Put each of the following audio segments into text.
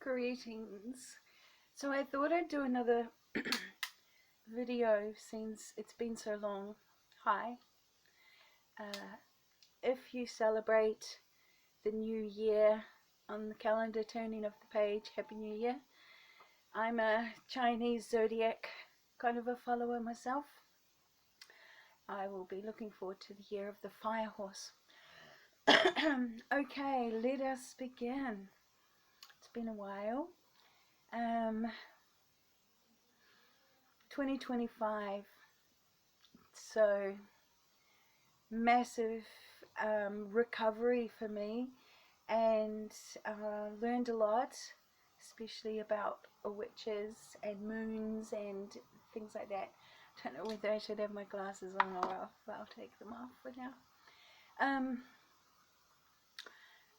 Greetings. So I thought I'd do another video since it's been so long. Hi. If you celebrate the new year on the calendar turning of the page, Happy New Year. I'm a Chinese zodiac kind of a follower myself. I will be looking forward to the year of the fire horse. Okay, let us begin. It's been a while. 2025, so massive recovery for me, and learned a lot, especially about witches and moons and things like that. Don't know whether I should have my glasses on or I'll take them off for now.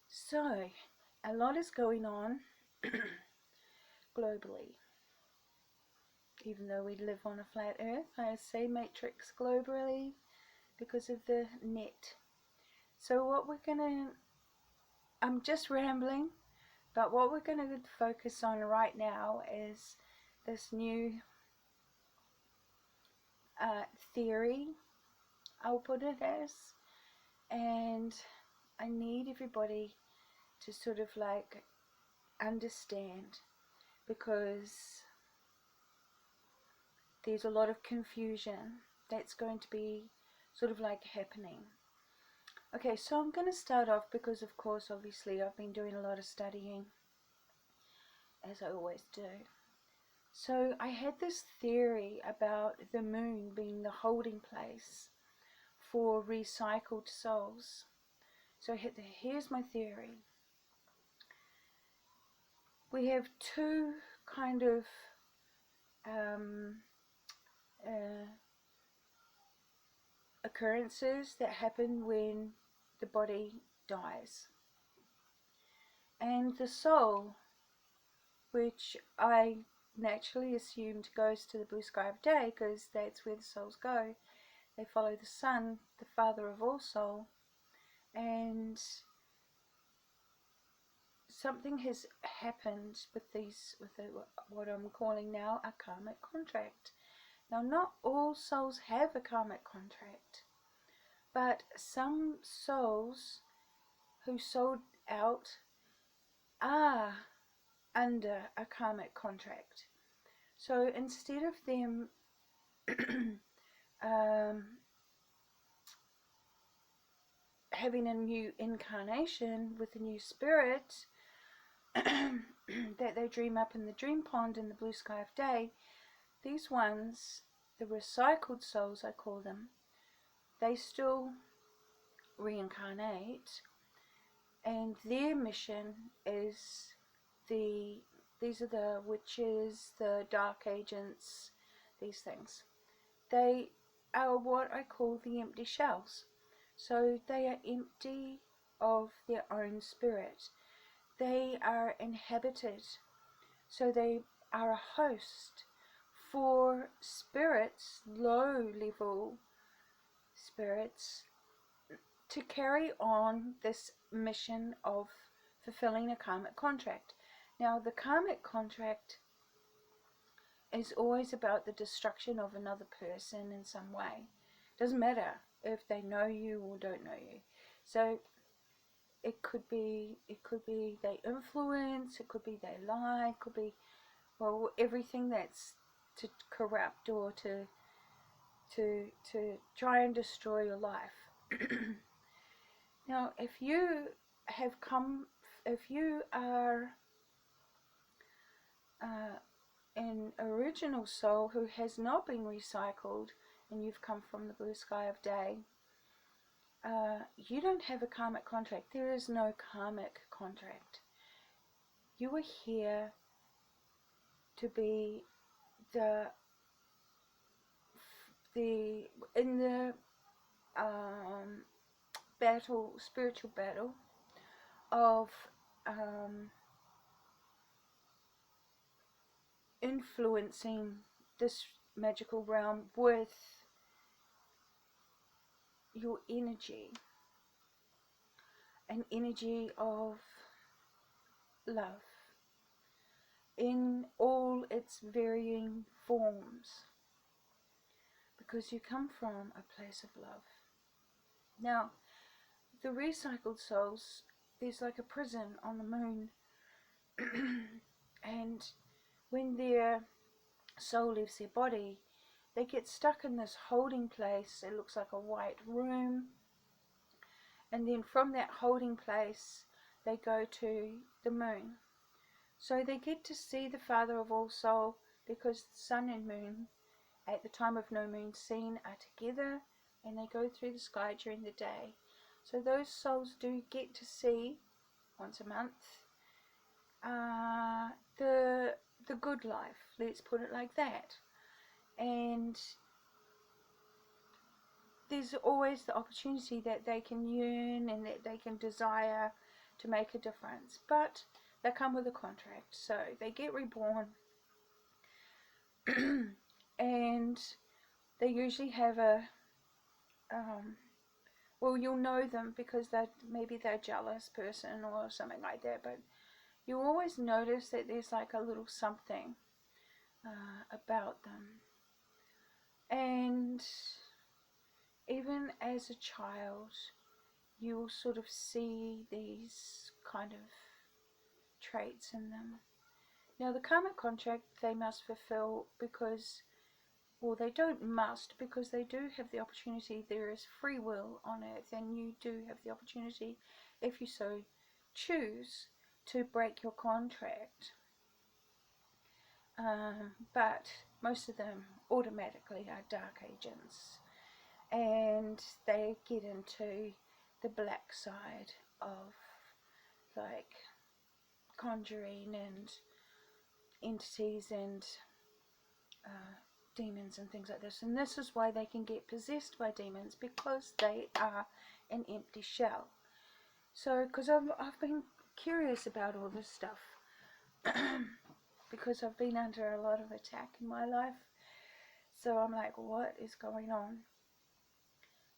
So a lot is going on globally. Even though we live on a flat earth, I say matrix globally because of the net. So what we're gonna, I'm just rambling, but what we're gonna focus on right now is this new theory, I'll put it as, and I need everybody to sort of like understand, because there's a lot of confusion that's going to be sort of like happening. Okay, so I'm going to start off because, of course, obviously I've been doing a lot of studying, as I always do. So I had this theory about the moon being the holding place for recycled souls. So here's my theory. We have two kind of occurrences that happen when the body dies. And the soul, which I naturally assumed goes to the blue sky of day, because that's where the souls go. They follow the sun, the father of all soul, and something has happened with what I'm calling now a karmic contract. Now, not all souls have a karmic contract, but some souls who sold out are under a karmic contract. So instead of them having a new incarnation with a new spirit that they dream up in the dream pond in the blue sky of day, these ones, the recycled souls I call them, they still reincarnate, and their mission is these are the witches, the dark agents, these things. They are what I call the empty shells. So they are empty of their own spirit. They are inhabited. So they are a host for spirits, low level spirits, to carry on this mission of fulfilling a karmic contract. Now, the karmic contract is always about the destruction of another person in some way. Doesn't matter if they know you or don't know you. So it could be they influence, it could be they lie, it could be, well, everything that's to corrupt or to try and destroy your life. Now, if you are an original soul who has not been recycled, and you've come from the blue sky of day, you don't have a karmic contract. There is no karmic contract. You are here to be in the spiritual battle of influencing this magical realm with your energy, an energy of love, in all its varying forms, because you come from a place of love. Now, the recycled souls, there's like a prison on the moon, and when their soul leaves their body, they get stuck in this holding place. It looks like a white room, and then from that holding place they go to the moon. So they get to see the Father of all soul, because the sun and moon at the time of no moon seen are together, and they go through the sky during the day. So those souls do get to see once a month the good life, let's put it like that. And there's always the opportunity that they can yearn and that they can desire to make a difference, but they come with a contract. So they get reborn and they usually have a well, you'll know them because maybe they're a jealous person or something like that, but you always notice that there's like a little something about them. And even as a child, you'll sort of see these kind of traits in them. Now, the karmic contract they must fulfill because, well, they don't must, because they do have the opportunity. There is free will on earth, and you do have the opportunity, if you so choose, to break your contract. But most of them automatically are dark agents, and they get into the black side of like conjuring and entities and demons and things like this. And this is why they can get possessed by demons, because they are an empty shell. So, because I've been curious about all this stuff because I've been under a lot of attack in my life. So I'm like, what is going on?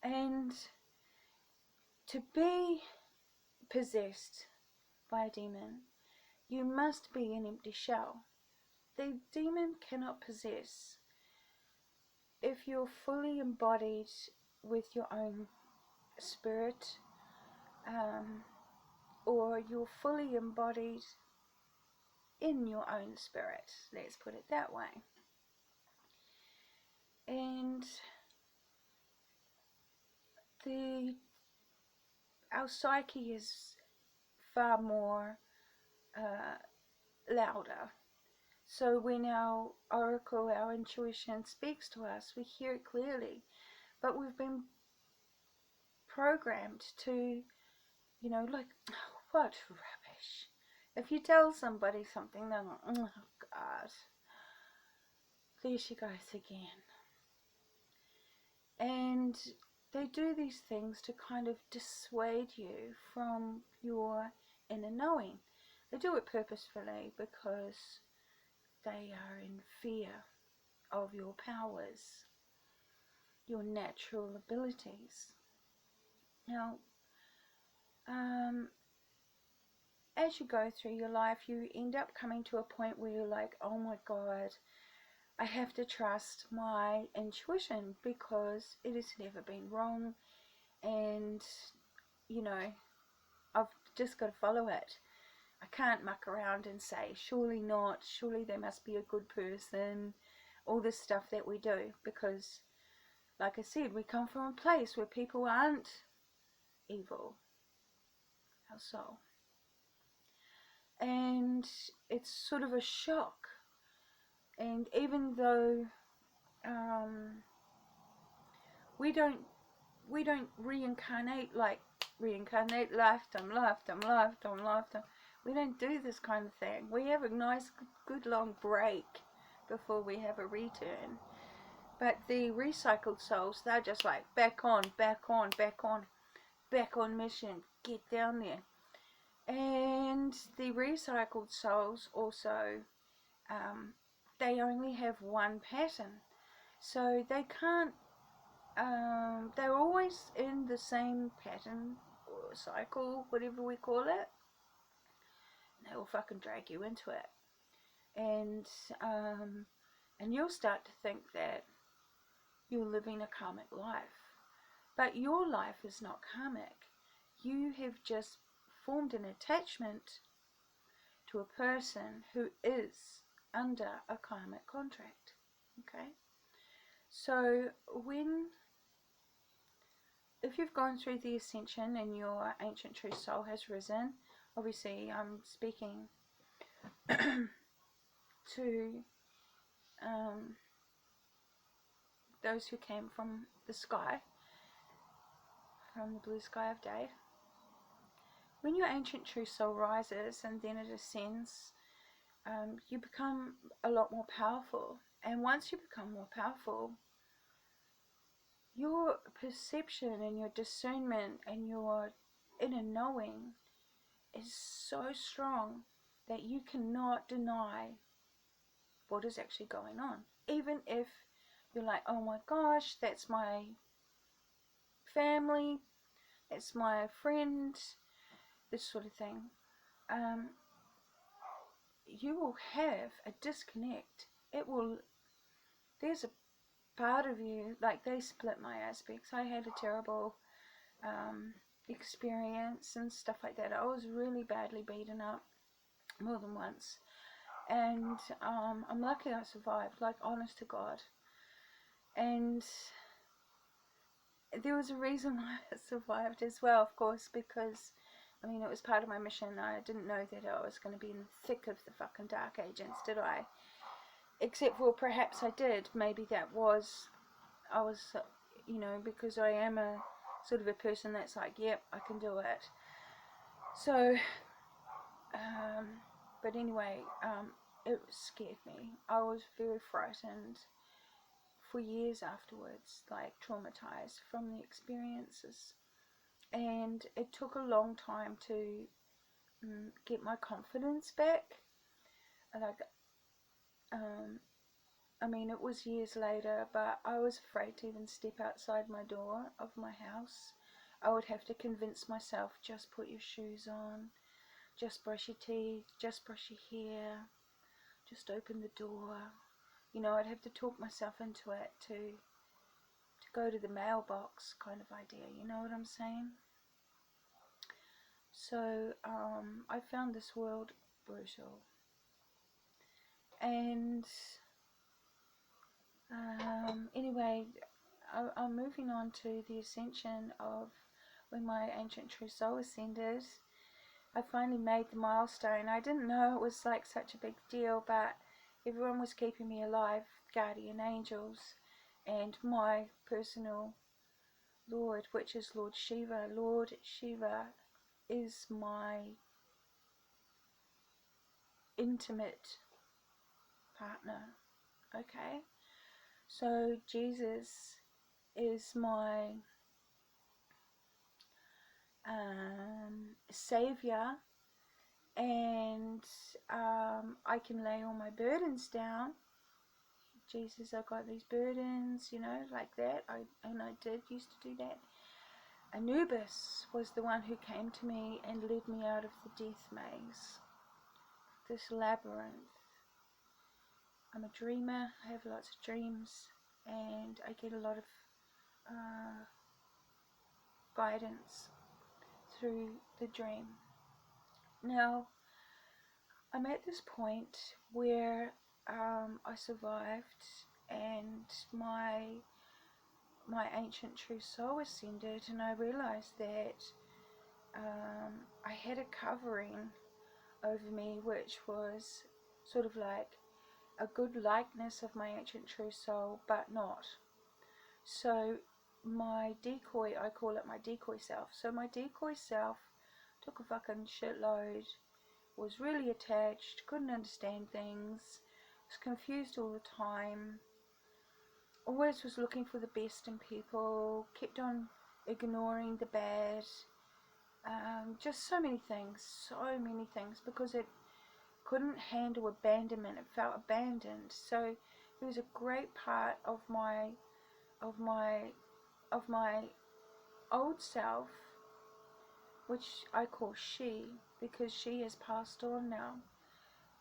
And to be possessed by a demon, you must be an empty shell. The demon cannot possess if you're fully embodied with your own spirit, or you're fully embodied in your own spirit, let's put it that way. And our psyche is far more louder. So when our oracle, our intuition speaks to us, we hear it clearly. But we've been programmed to, like, oh, what rubbish. If you tell somebody something, they're like, oh God, there she goes again. And they do these things to kind of dissuade you from your inner knowing. They do it purposefully because they are in fear of your powers, your natural abilities. Now, as you go through your life, you end up coming to a point where you're like, oh my God, I have to trust my intuition because it has never been wrong, and I've just got to follow it. I can't muck around and say, surely not, surely they must be a good person, all this stuff that we do, because like I said, we come from a place where people aren't evil, our soul. And it's sort of a shock. And even though we don't reincarnate lifetime. We don't do this kind of thing. We have a nice, good long break before we have a return. But the recycled souls, they're just like back on mission. Get down there. And the recycled souls also, they only have one pattern. So they can't, they're always in the same pattern or cycle, whatever we call it. They will fucking drag you into it. and you'll start to think that you're living a karmic life. But your life is not karmic. You have just formed an attachment to a person who is under a karmic contract. Okay? So if you've gone through the ascension and your ancient true soul has risen, obviously I'm speaking to those who came from the sky, from the blue sky of day. When your ancient true soul rises and then it ascends, you become a lot more powerful. And once you become more powerful, your perception and your discernment and your inner knowing is so strong that you cannot deny what is actually going on. Even if you're like, oh my gosh, that's my family, that's my friend, this sort of thing. You will have a disconnect. There's a part of you, like they split my aspects. I had a terrible experience and stuff like that. I was really badly beaten up more than once, and I'm lucky I survived, like honest to God. And there was a reason why I survived as well, of course, because I mean it was part of my mission. I didn't know that I was going to be in the thick of the fucking dark agents, did I? Except for perhaps I did. Maybe I was, because I am a sort of a person that's like, yep, I can do it. So, but anyway, it scared me. I was very frightened for years afterwards, like traumatized from the experiences. And it took a long time to get my confidence back. Like, I mean, it was years later, but I was afraid to even step outside my door of my house. I would have to convince myself, just put your shoes on, just brush your teeth, just brush your hair, just open the door. I'd have to talk myself into it to go to the mailbox kind of idea, you know what I'm saying? So, I found this world brutal. And anyway, I'm moving on to the ascension of when my ancient true soul ascended. I finally made the milestone. I didn't know it was like such a big deal, but everyone was keeping me alive, guardian angels, and my personal Lord, which is Lord Shiva. Lord Shiva is my intimate partner. Okay? So Jesus is my savior, and I can lay all my burdens down. Jesus, I've got these burdens, like that. I did used to do that. Anubis was the one who came to me and led me out of the death maze, this labyrinth. I'm a dreamer. I have lots of dreams, and I get a lot of guidance through the dream. Now, I'm at this point where I survived, and my ancient true soul ascended, and I realized that I had a covering over me, which was sort of like a good likeness of my ancient true soul, but not. So my decoy, I call it my decoy self. So my decoy self took a fucking shitload, was really attached, couldn't understand things, was confused all the time, always was looking for the best in people, kept on ignoring the bad, just so many things, because it couldn't handle abandonment. It felt abandoned. So it was a great part of my old self, which I call she, because she has passed on now.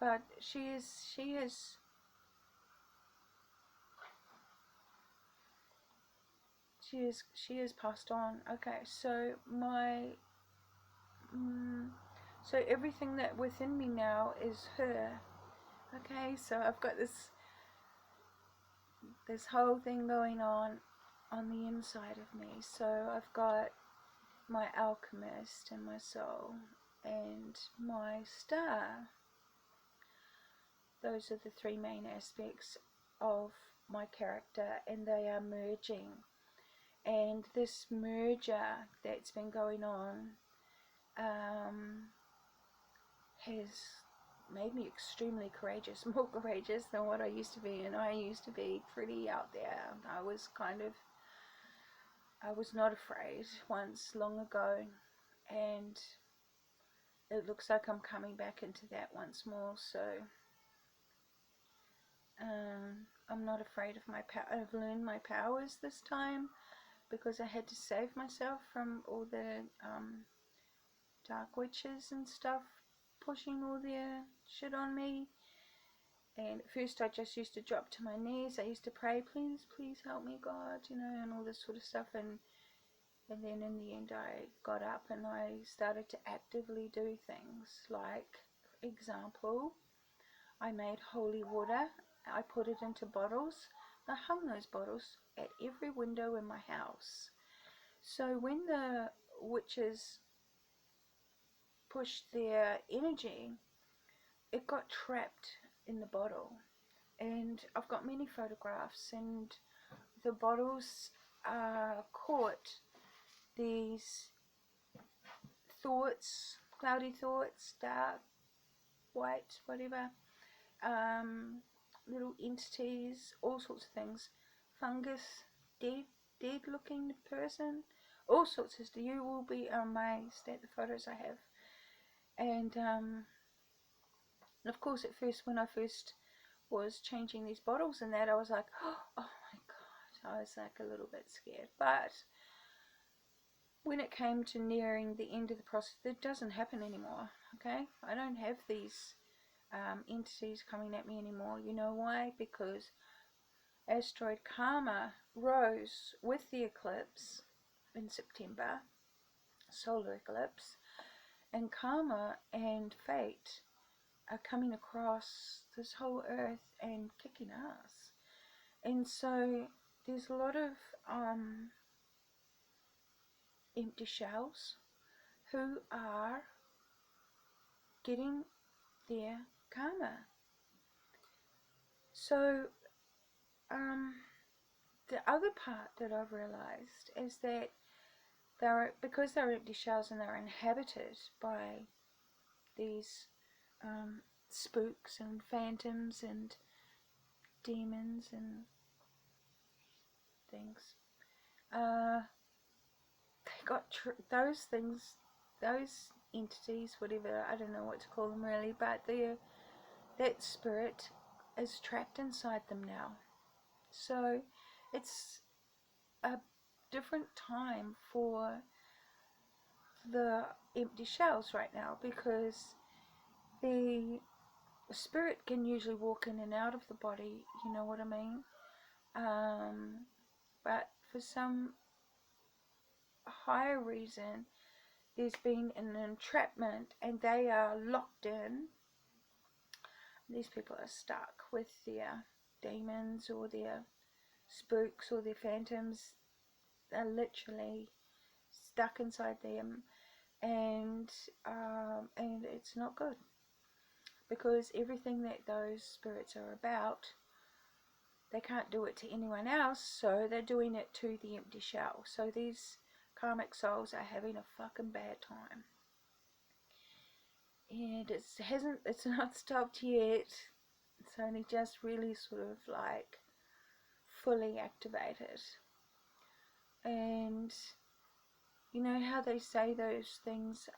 but she is passed on. Okay, so so everything that within me now is her. Okay, so I've got this whole thing going on the inside of me. So I've got my alchemist and my soul and my star. Those are the three main aspects of my character, and they are merging. And this merger that's been going on has made me extremely courageous, more courageous than what I used to be. And I used to be pretty out there. I was not afraid once long ago, and it looks like I'm coming back into that once more. So I'm not afraid of my power. I've learned my powers this time because I had to save myself from all the dark witches and stuff pushing all their shit on me. And at first I just used to drop to my knees. I used to pray, please, please help me, God, and all this sort of stuff. And then in the end I got up and I started to actively do things. Like, for example, I made holy water. I put it into bottles. I hung those bottles at every window in my house. So when the witches pushed their energy, it got trapped in the bottle. And I've got many photographs, and the bottles caught these thoughts, cloudy thoughts, dark, white, whatever, little entities, all sorts of things, fungus, dead looking person, all sorts of stuff. You will be amazed at the photos I have. And of course, at first, when I first was changing these bottles and that, I was like, oh my god, I was like a little bit scared. But when it came to nearing the end of the process, it doesn't happen anymore. Okay, I don't have these entities coming at me anymore. You know why? Because asteroid Karma rose with the eclipse in September, solar eclipse, and Karma and fate are coming across this whole earth and kicking ass. And so there's a lot of empty shells who are getting their karma. So the other part that I've realized is that because they're empty shells and they're inhabited by these spooks and phantoms and demons and things, they got those things, those entities, whatever, I don't know what to call them really, but that spirit is trapped inside them now. So it's a different time for the empty shells right now, because the spirit can usually walk in and out of the body, you know what I mean? But for some higher reason, there's been an entrapment and they are locked in. These people are stuck with their demons or their spooks or their phantoms. They're literally stuck inside them, and it's not good, because everything that those spirits are about, they can't do it to anyone else, so they're doing it to the empty shell. So these karmic souls are having a fucking bad time, and it's not stopped yet. It's only just really sort of like fully activated. And you know how they say those things,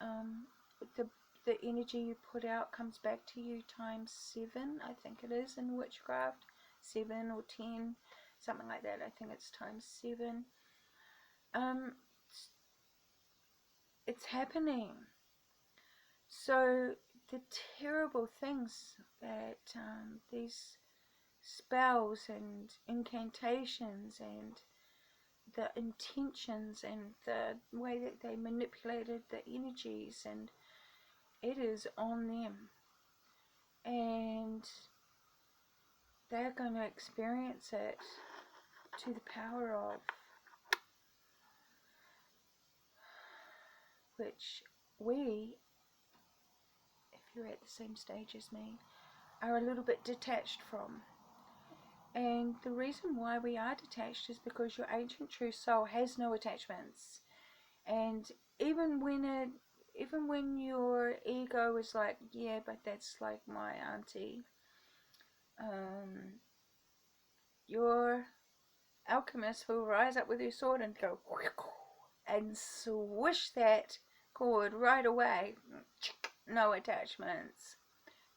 the energy you put out comes back to you times 7, I think it is, in witchcraft, 7 or 10, something like that. I think it's times 7. It's happening. So the terrible things that these spells and incantations and the intentions and the way that they manipulated the energies, and it is on them, and they're going to experience it to the power of, which we, if you're at the same stage as me, are a little bit detached from. And the reason why we are detached is because your ancient true soul has no attachments. And even when your ego is like, yeah, but that's like my auntie, your alchemist will rise up with your sword and go and swish that cord right away. No attachments.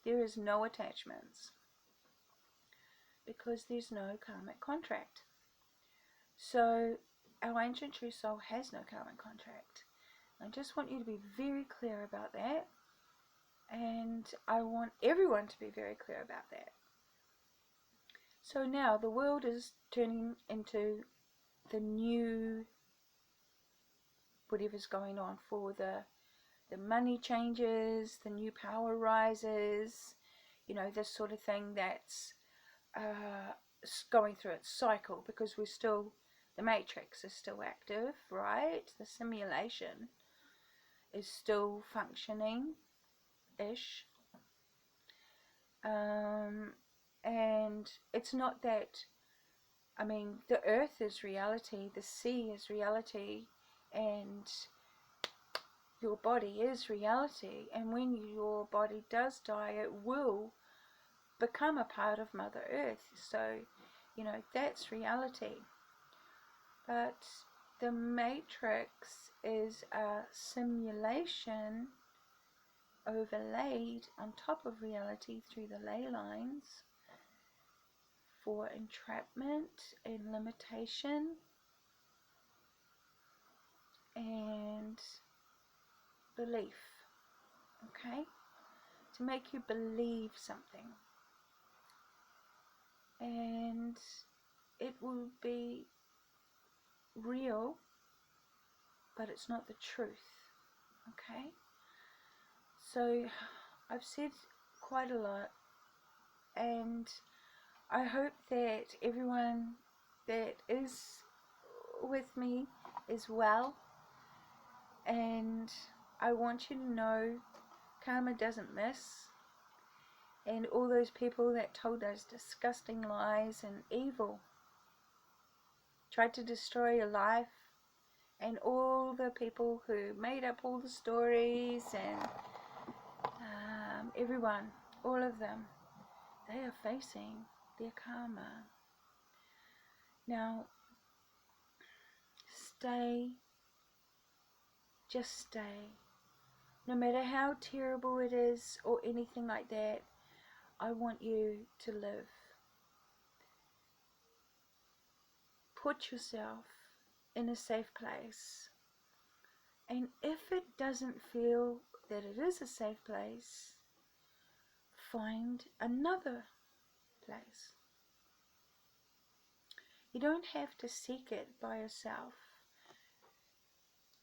There is no attachments because there's no karmic contract. So our ancient true soul has no karmic contract. I just want you to be very clear about that, and I want everyone to be very clear about that. So now the world is turning into the new whatever's going on for the money changes, the new power rises, this sort of thing that's going through its cycle, because the matrix is still active, right? The simulation is still functioning-ish. And it's not that, the earth is reality, the sea is reality, and your body is reality. And when your body does die, it will become a part of Mother Earth. So, that's reality. But the matrix is a simulation overlaid on top of reality through the ley lines for entrapment and limitation and belief, okay? To make you believe something. And it will be real, but it's not the truth, okay? So I've said quite a lot, and I hope that everyone that is with me is well, and I want you to know karma doesn't miss, and all those people that told those disgusting lies and evil tried to destroy your life, and all the people who made up all the stories, and everyone, all of them, they are facing their karma. Now, just stay. No matter how terrible it is or anything like that, I want you to live. Put yourself in a safe place. And if it doesn't feel that it is a safe place, find another place. You don't have to seek it by yourself.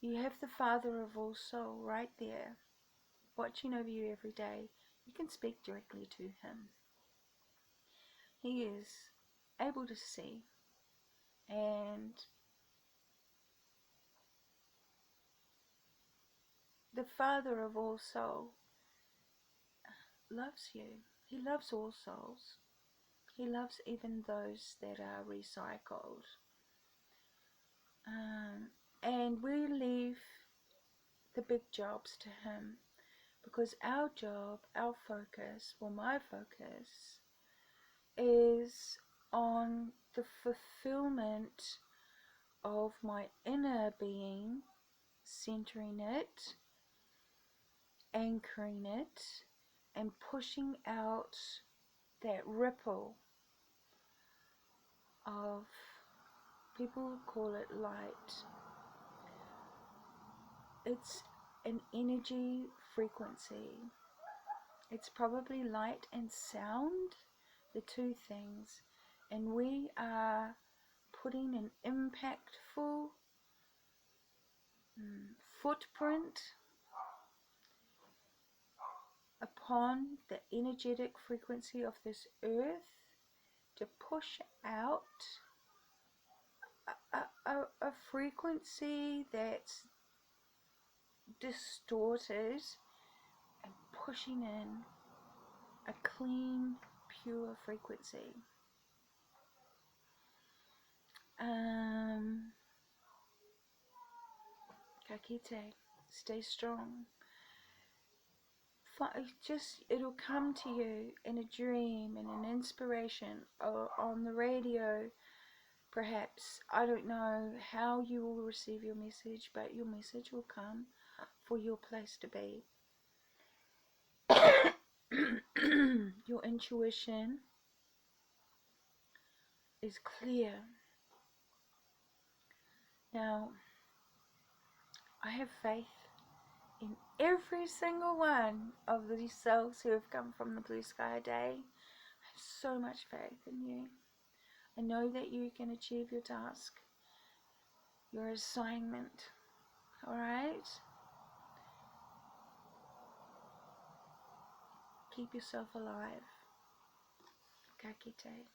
You have the Father of all soul right there, watching over you every day. You can speak directly to him. He is able to see, and the Father of all soul loves you. He loves all souls. He loves even those that are recycled. And we leave the big jobs to him, because our job, our focus, well, my focus is on the fulfillment of my inner being, centering it, anchoring it, and pushing out that ripple of, people call it light. It's an energy frequency It's probably light and sound, the two things. And we are putting an impactful footprint upon the energetic frequency of this earth to push out a frequency that's distorted and pushing in a clean, pure frequency. Ka kite, stay strong. It'll come to you in a dream, in an inspiration, or on the radio, perhaps. I don't know how you will receive your message, but your message will come for your place to be. Your intuition is clear. Now, I have faith in every single one of these souls who have come from the blue sky a day. I have so much faith in you. I know that you can achieve your task, your assignment. Alright? Keep yourself alive. Ka kite.